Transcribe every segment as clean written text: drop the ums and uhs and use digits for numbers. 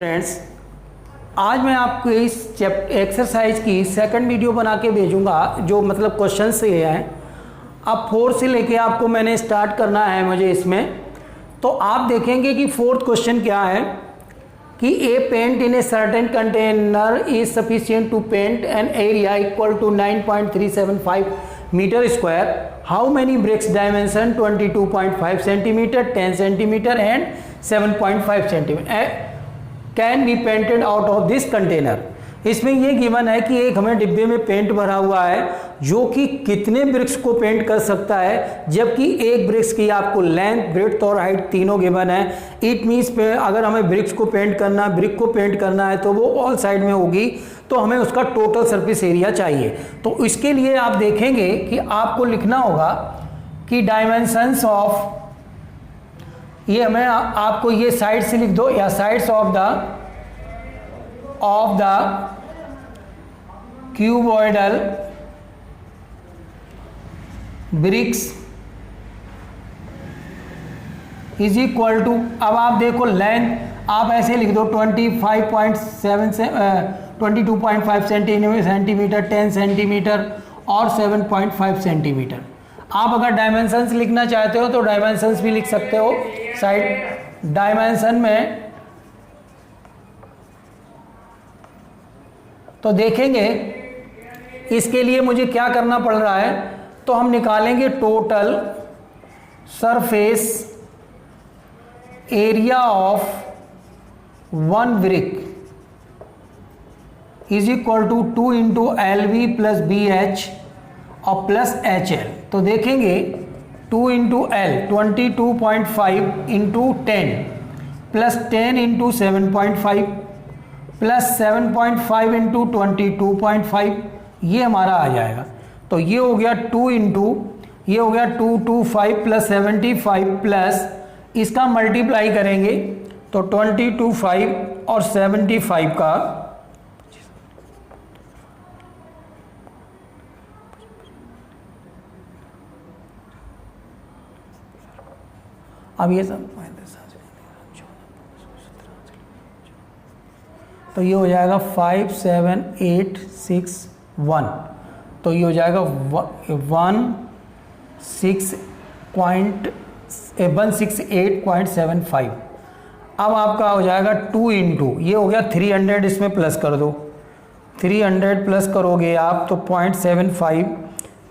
Friends, आज मैं आपको इस एक्सरसाइज की सेकंड वीडियो बना के भेजूंगा जो मतलब क्वेश्चन से है। अब 4 से लेके आपको मैंने स्टार्ट करना है मुझे इसमें। तो आप देखेंगे कि फोर्थ क्वेश्चन क्या है कि a paint in a certain container is sufficient to paint an area equal to 9.375 metre square. How many bricks dimension 22.5 centimetre, 10 centimetre and 7.5 centimetre can be painted out of this container. इसमें ये given है कि एक हमें डिब्बे में paint भरा हुआ है जो कि कितने ब्रिक्स को पेंट कर सकता है, जबकि एक ब्रिक्स की आपको लेंथ, ब्रेड्थ और हाइट तीनों गिवन है। इट मीन्स पे अगर हमें ब्रिक्स को पेंट करना, ब्रिक को पेंट करना है तो वो ऑल साइड में होगी, तो हमें उसका टोटल सरफेस एरिया चाहिए। तो इसके लिए आप देखेंगे कि आपको लिखना होगा कि डायमेंशंस ऑफ, ये हमें आपको ये साइड से लिख दो या sides of the cuboidal bricks is equal to, अब आप देखो लेंथ आप ऐसे लिख दो 22.5 सेंटीमीटर, 10 सेंटीमीटर और 7.5 सेंटीमीटर। आप अगर डायमेंशंस लिखना चाहते हो तो डायमेंशंस भी लिख सकते हो। साइड डायमेंशन में तो देखेंगे इसके लिए मुझे क्या करना पड़ रहा है, तो हम निकालेंगे total surface area of one brick is equal to 2 into LV plus BH और प्लस HL। तो देखेंगे 2 into L 22.5 into 10 plus 10 into 7.5 plus 7.5 into 22.5, ये हमारा आ जाएगा। तो ये हो गया 2 इंटू, ये हो गया 225 प्लस 75 प्लस इसका मल्टीप्लाई करेंगे तो 22.5 और 75 का अब ये सब तो ये हो जाएगा 57861, तो ये हो जाएगा 168.75। अब आपका हो जाएगा 2 इंटू, ये हो गया 300, इसमें प्लस कर दो, 300 प्लस करोगे आप तो 0.75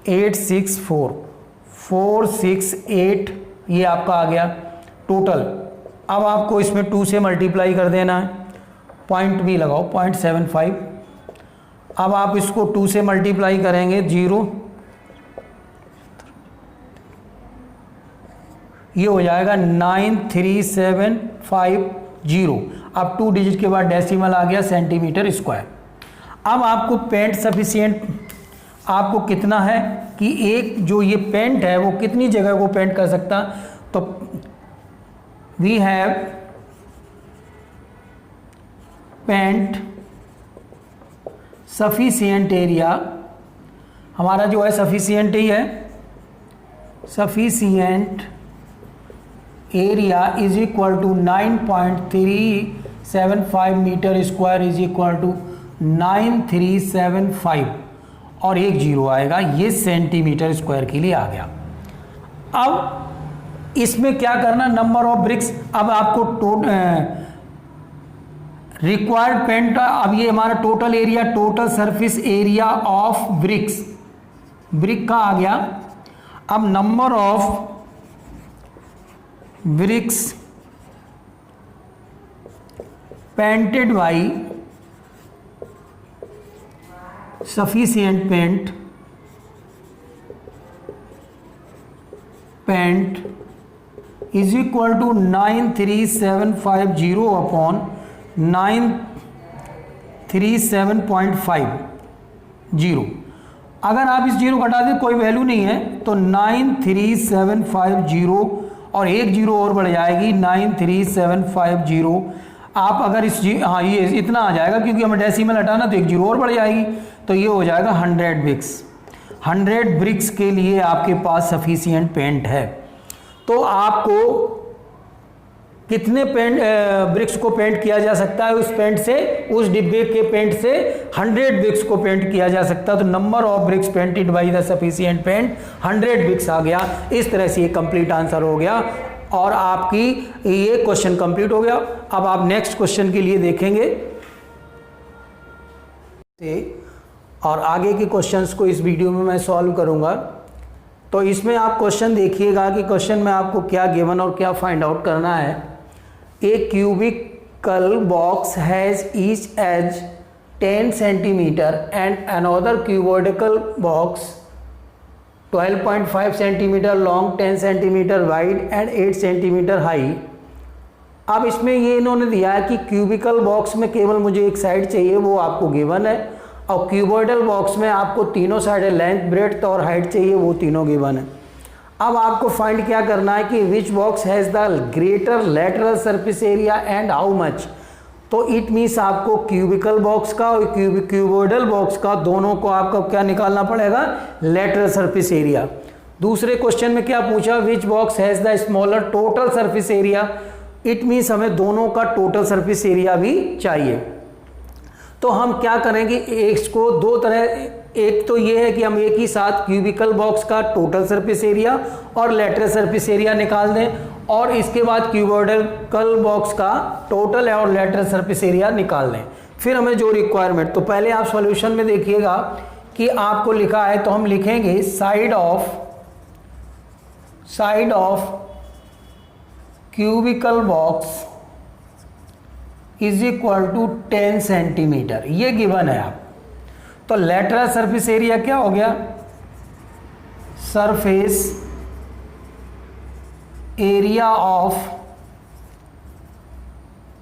864 468, ये आपका आ गया टोटल। अब आपको इसमें 2 से मल्टीप्लाई कर देना है, पॉइंट भी लगाओ 0.75। अब आप इसको 2 से मल्टीप्लाई करेंगे 0, ये हो जाएगा 93750। अब 2 डिजिट के बाद डेसिमल आ गया सेंटीमीटर स्क्वायर। अब आपको पेंट सफिशिएंट आपको कितना है कि एक जो ये पेंट है वो कितनी जगह को पेंट कर सकता, तो we have paint sufficient area, हमारा जो है सफिशिएंट ही है, sufficient area is equal to 9.375 metre square is equal to 9375 और एक जीरो आएगा, ये सेंटीमीटर स्क्वायर के लिए आ गया। अब इसमें क्या करना, नंबर ऑफ ब्रिक्स, अब आपको रिक्वायर्ड पेंट, अब ये हमारा total area, total surface area of bricks, brick का आ गया। अब number of bricks painted by sufficient paint is equal to 93750 upon 937.50। अगर आप इस जीरो घटा दें कोई वैल्यू नहीं है तो 93750 और एक जीरो और बढ़ जाएगी 93750। आप अगर इस हाँ ये इतना आ जाएगा क्योंकि हमें डेसिमल हटाना तो एक जीरो और बढ़ जाएगी, तो ये हो जाएगा 100 ब्रिक्स। 100 ब्रिक्स के लिए आपके पास सफिशिएंट पेंट है। तो आपको कितने पेंट ब्रिक्स को पेंट किया जा सकता है उस पेंट से, उस डिब्बे के पेंट से 100 ब्रिक्स को पेंट किया जा सकता है। तो number of bricks painted by the sufficient paint 100 bricks आ गया। इस तरह से ये कंप्लीट आंसर हो गया और आपकी ये क्वेश्चन कंप्लीट हो गया। अब आप नेक्स्ट क्वेश्चन के लिए देखेंगे और आगे के क्वेश्चंस को इस वीडियो में मैं सॉल्व करूंगा। तो इसमें आप क्वेश्चन देखिएगा कि क्वेश्चन में आपको क्या गिवन और क्या फाइंड आउट करना है। A cubical box has each edge 10 centimetre and another cuboidical box 12.5 centimetre long, 10 centimetre wide and 8 centimetre high. अब इसमें ये इन्होंने दिया है कि क्यूबिकल बॉक्स में केवल मुझे एक साइड चाहिए, वो आपको गिवन है, और क्यूबोइडल बॉक्स में आपको तीनों साइडें लेंथ, ब्रेड्थ और हाइट चाहिए, वो तीनों गिवन है। अब आपको फाइंड क्या करना है कि which box has the greater lateral surface area and how much. तो इट मीन्स आपको क्यूबिकल बॉक्स का और क्यूबोइडल बॉक्स का दोनों को आपको क्या निकालना पड़ेगा, लेटरल सरफेस एरिया। दूसरे क्वेश्चन में क्या पूछा, which box has the smaller total surface area. It means हमें दोनों का टोटल सरफेस एरिया भी चाहिए। तो हम क्या करेंगे, इसको दो तरह, एक तो ये है कि हम एक ही साथ क्यूबिकल बॉक्स का टोटल सरफेस एरिया और लेटरल सरफेस एरिया निकाल दें, और इसके बाद क्यूबोइडल बॉक्स का टोटल और लेटरल सरफेस एरिया निकाल दें। फिर हमें जो रिक्वायरमेंट, तो पहले आप सॉल्यूशन में देखिएगा कि आपको लिखा है, तो हम लिखेंगे side of cubical box is equal to 10 centimetre, ये गिवन है आप। तो लेटरल सरफेस एरिया क्या हो गया, surface area of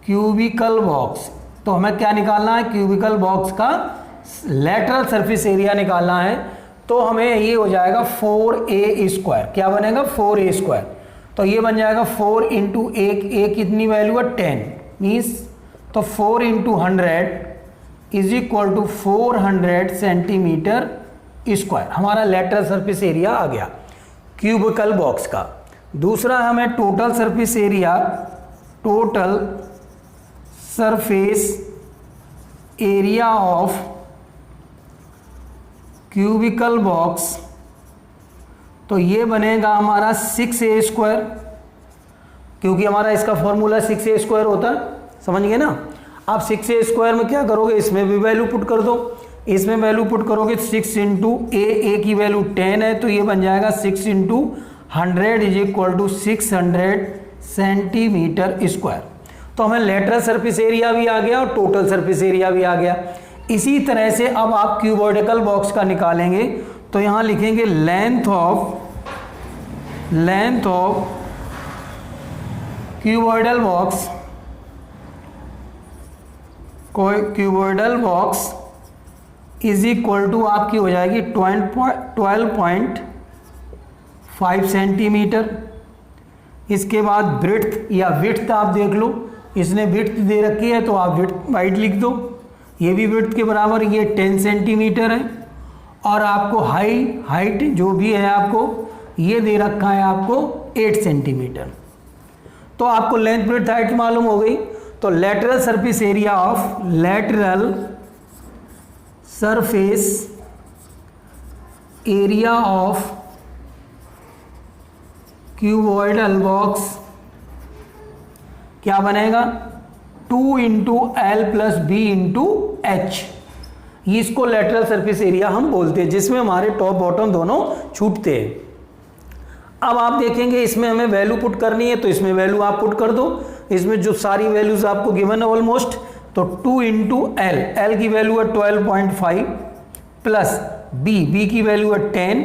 cubical box. तो हमें क्या निकालना है, क्यूबिकल बॉक्स का लेटरल सरफेस एरिया निकालना है। तो हमें ये हो जाएगा 4a स्क्वायर, क्या बनेगा 4a स्क्वायर। तो ये बन जाएगा 4 इंटू ए कितनी वैल्यू है 10, मीन्स तो 4 into 100 is equal to 400 centimetre square. हमारा लेटरल सरफेस एरिया आ गया क्यूबिकल बॉक्स का। दूसरा हमें total surface area, total surface area of cubical box, तो ये बनेगा हमारा 6a स्क्वायर, क्योंकि हमारा इसका फॉर्मूला 6a स्क्वायर होता है, समझ गए ना। आप 6a स्क्वायर में क्या करोगे, इसमें भी वैल्यू पुट कर दो, इसमें वैल्यू पुट करोगे 6 इंटू ए की वैल्यू 10 है, तो ये बन जाएगा 6 into 100 is equal to 600 centimetre square. तो हमें लेटरल सरफेस एरिया भी आ गया और टोटल सरफेस एरिया भी आ गया। इसी तरह से अब आप क्यूबोइडल बॉक्स का निकालेंगे, तो यहाँ लिखेंगे length of cuboidal box is equal to आपकी हो जाएगी 12.5 सेंटीमीटर। इसके बाद ब्रेड्थ या विड्थ आप देख लो, इसने विड्थ दे रखी है तो आप विड्थ वाइड लिख दो, ये भी विड्थ के बराबर, ये 10 सेंटीमीटर है। और आपको हाइट जो भी है आपको ये दे रखा है आपको 8 सेंटीमीटर। तो आपको लेंथ ब्रेड्थ हाइट मालूम हो गई। तो lateral surface area of cuboidal box क्या बनेगा, 2 into L plus B into H. इसको लेटरल सरफेस एरिया हम बोलते हैं, जिसमें हमारे टॉप बॉटम दोनों छूटते हैं। अब आप देखेंगे इसमें हमें वैल्यू पुट करनी है, तो इसमें वैल्यू आप पुट कर दो। इसमें जो सारी वैल्यूज आपको गिवन है ऑलमोस्ट, तो 2 इंटू एल की वैल्यू है 12.5 प्लस बी की वैल्यू है 10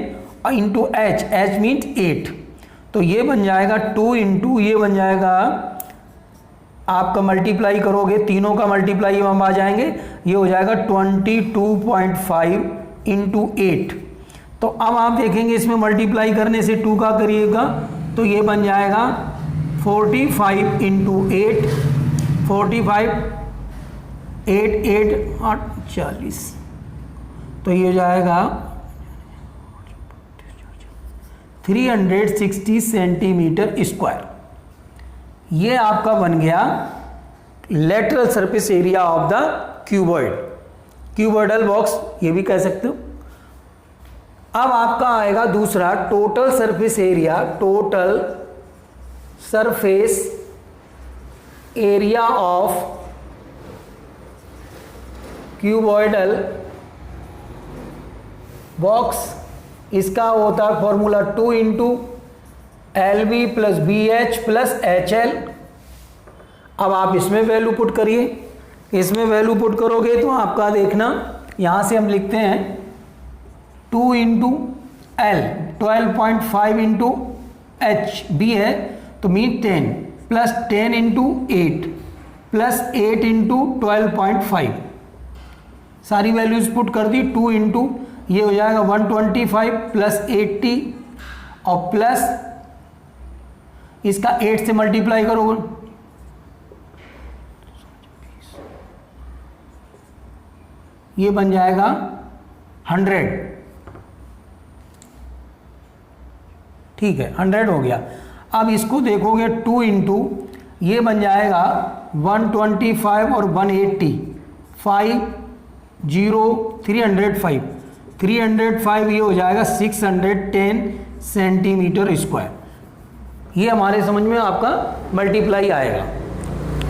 इंटू एच मीन्स 8। तो ये बन जाएगा 2 इंटू, ये बन जाएगा आपका मल्टीप्लाई करोगे, तीनों का मल्टीप्लाई हम आ जाएंगे, ये हो जाएगा 22.5 इंटू 8। तो अब आप देखेंगे इसमें मल्टीप्लाई करने से 2 का करिएगा, तो ये बन जाएगा 45 इंटू 8, 45 8 40, तो ये हो जाएगा 360 सेंटीमीटर स्क्वायर। ये आपका बन गया lateral surface area of the cuboid, cuboidal box ये भी कह सकते हो। अब आपका आएगा दूसरा total surface area, total surface area of cuboidal box. इसका होता है formula 2 into L B plus B H plus H L. अब आप इसमें वैल्यू पुट करिए, इसमें वैल्यू पुट करोगे तो आपका देखना यहाँ से हम लिखते हैं 2 into L 12.5 into H B है तो mean 10 plus 10 into 8 plus 8 into 12.5 सारी वैल्यूज पुट कर दी। 2 इंटू ये हो जाएगा 125 प्लस 80 और प्लस इसका 8 से मल्टीप्लाई करोगे ये बन जाएगा 100। ठीक है 100 हो गया। अब इसको देखोगे 2 इंटू ये बन जाएगा 125 और 180 5 0 305 305 ये हो जाएगा 610 सेंटीमीटर स्क्वायर। ये हमारे समझ में आपका मल्टीप्लाई आएगा।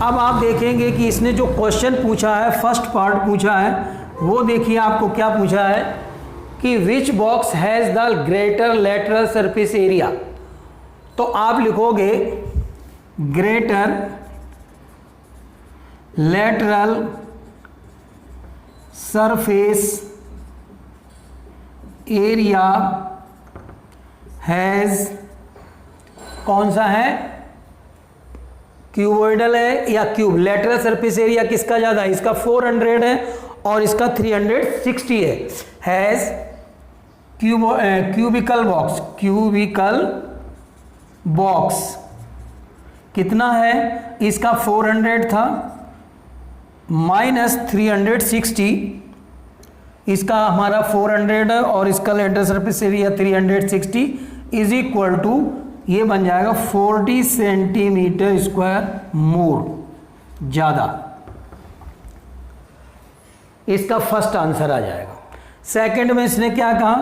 अब आप देखेंगे कि इसने जो क्वेश्चन पूछा है फर्स्ट पार्ट पूछा है वो देखिए आपको क्या पूछा है कि which box has the greater lateral surface area. तो आप लिखोगे greater lateral surface area has, कौन सा है, क्यूबॉइडल है या क्यूब। लेटरल सरफेस एरिया किसका ज़्यादा है, इसका 400 है और इसका 360 है। Has cubicle box, cubical box कितना है, इसका 400 था माइनस 360, इसका हमारा 400 है और इसका lateral surface area 360 is equal to ये बन जाएगा 40 सेंटीमीटर स्क्वायर मोर, ज़्यादा। इसका फर्स्ट आंसर आ जाएगा। सेकंड में इसने क्या कहा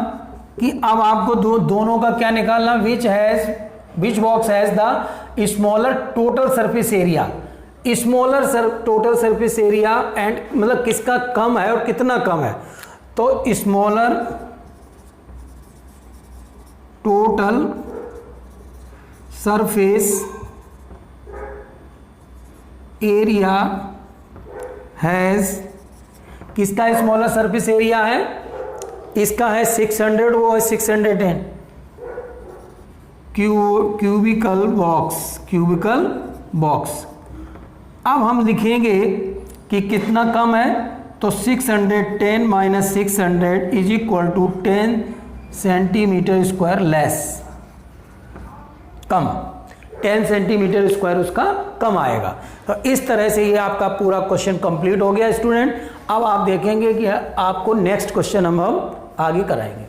कि अब आपको दोनों का क्या निकालना, which box has the smaller total surface area, smaller total surface area and मतलब किसका कम है और कितना कम है। तो smaller total surface area has, किसका स्मॉलर सरफेस एरिया है, इसका है 600, वो है 610। Cubical box, cubical box. अब हम लिखेंगे कि कितना कम है, तो 610 minus 600 is equal to 10 centimetre square less, कम 10 सेंटीमीटर स्क्वायर उसका कम आएगा। तो इस तरह से ये आपका पूरा क्वेश्चन कंप्लीट हो गया स्टूडेंट। अब आप देखेंगे कि आपको नेक्स्ट क्वेश्चन हम आगे कराएंगे।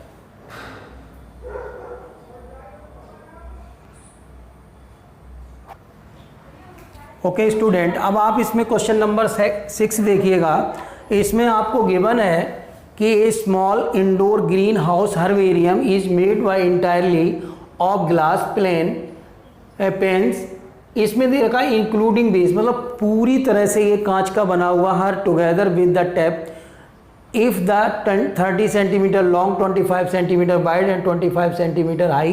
ओके स्टूडेंट, अब आप इसमें क्वेश्चन नंबर 6 देखिएगा। इसमें आपको गिवन है कि a small indoor greenhouse herbarium is made by entirely of glass plane panes. इसमें दे रखा है इंक्लूडिंग बेस, मतलब पूरी तरह से ये कांच का बना हुआ हर together with the tape if the 30 centimetre long 25 centimetre wide and 25 centimetre high,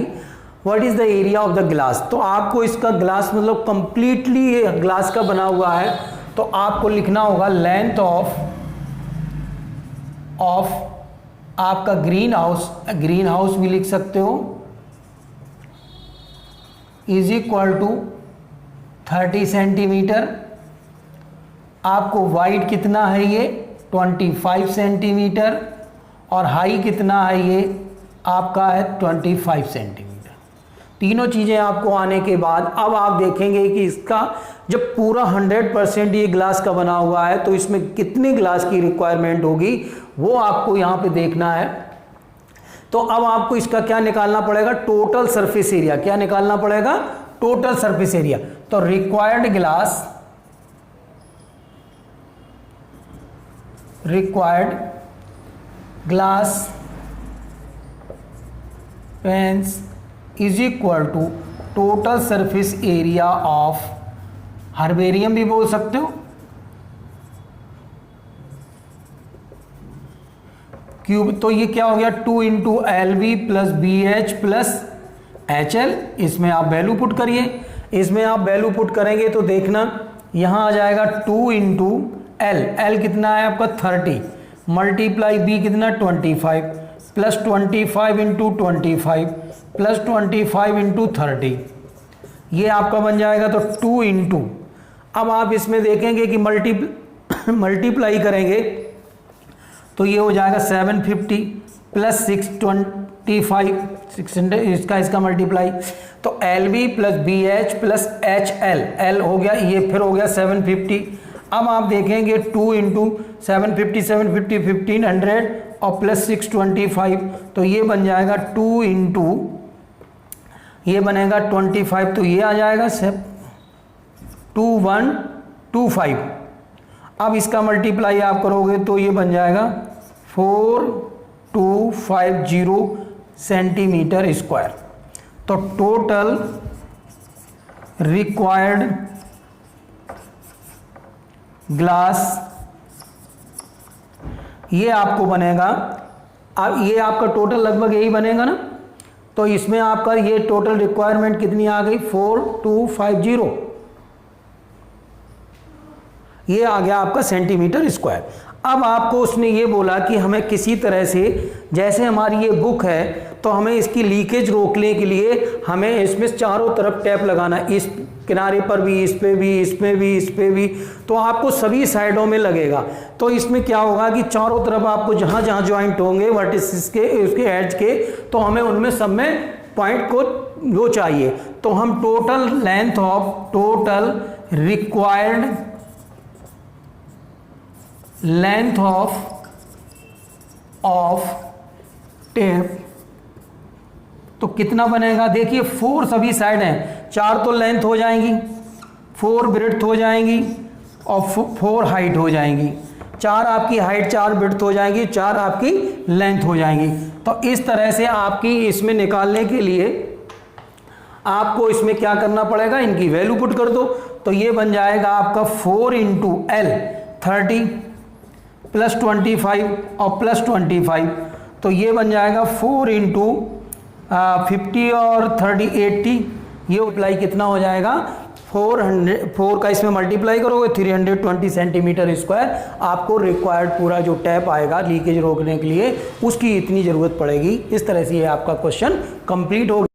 what is the area of the glass. तो आपको इसका ग्लास मतलब कंप्लीटली ग्लास का बना हुआ है, तो आपको लिखना होगा लेंथ ऑफ आपका ग्रीन हाउस भी लिख सकते हो, इज इक्वल टू 30 सेंटीमीटर। आपको वाइड कितना है ये 25 सेंटीमीटर और हाई कितना है ये आपका है 25 सेंटीमीटर। तीनों चीज़ें आपको आने के बाद अब आप देखेंगे कि इसका जब पूरा 100% ये ग्लास का बना हुआ है तो इसमें कितने ग्लास की रिक्वायरमेंट होगी वो आपको यहाँ पे देखना है। तो अब आपको इसका क्या निकालना पड़ेगा, टोटल सरफेस एरिया। क्या निकालना पड़ेगा, टोटल सरफेस एरिया। तो required glass panes is equal to total surface area of herbarium भी बोल सकते हो, क्यूब। तो ये क्या हो गया 2 into LB plus BH plus HL। इसमें आप वैल्यू पुट करिए, इसमें आप वैल्यू पुट करेंगे तो देखना यहां आ जाएगा 2 इंटू L कितना है आपका 30 मल्टीप्लाई B कितना 25 प्लस 25 इंटू 25 प्लस 25 इंटू 30, ये आपका बन जाएगा तो 2 इंटू। अब आप इसमें देखेंगे कि मल्टीप्लाई करेंगे तो ये हो जाएगा 750 प्लस 625 600 इसका मल्टीप्लाई, तो LB plus BH plus HL, L हो गया, ये फिर हो गया 750। अब आप देखेंगे 2 इंटू 750 1500 और प्लस 625, तो ये बन जाएगा 2 इंटू ये बनेगा 25, तो ये आ जाएगा 2125। अब इसका मल्टीप्लाई आप करोगे तो ये बन जाएगा 4250 सेंटीमीटर स्क्वायर। तो टोटल रिक्वायर्ड ग्लास ये आपको बनेगा, अब ये आपका टोटल लगभग यही बनेगा ना। तो इसमें आपका ये टोटल रिक्वायरमेंट कितनी आ गई 4250, ये आ गया आपका सेंटीमीटर स्क्वायर। अब आपको उसने ये बोला कि हमें किसी तरह से, जैसे हमारी ये बुक है तो हमें इसकी लीकेज रोकने के लिए हमें इसमें चारों तरफ टैप लगाना, इस किनारे पर भी, इस पे भी, इसमें भी, इस पे भी, तो आपको सभी साइडों में लगेगा। तो इसमें क्या होगा कि चारों तरफ आपको जहां जहां ज्वाइंट होंगे वर्टिसेस के, उसके एज के, तो हमें उनमें सब में पॉइंट को वो चाहिए। तो हम total length of total required length of tape तो कितना बनेगा, देखिए 4 सभी साइड हैं, 4 तो लेंथ हो जाएंगी, 4 ब्रेड्थ हो जाएंगी और 4 हाइट हो जाएंगी, 4 आपकी हाइट, 4 ब्रेड्थ हो जाएंगी, 4 आपकी लेंथ हो जाएंगी। तो इस तरह से आपकी इसमें निकालने के लिए आपको इसमें क्या करना पड़ेगा, इनकी वैल्यू पुट कर दो। तो ये बन जाएगा आपका 4 इंटू L 30 प्लस 25 और प्लस 25, तो ये बन जाएगा 4 इंटू 50 और 30 80, ये अप्लाई कितना हो जाएगा 4 का इसमें मल्टीप्लाई करोगे 320 सेंटीमीटर स्क्वायर आपको रिक्वायर्ड पूरा जो टैप आएगा लीकेज रोकने के लिए उसकी इतनी ज़रूरत पड़ेगी। इस तरह से ये आपका क्वेश्चन कंप्लीट हो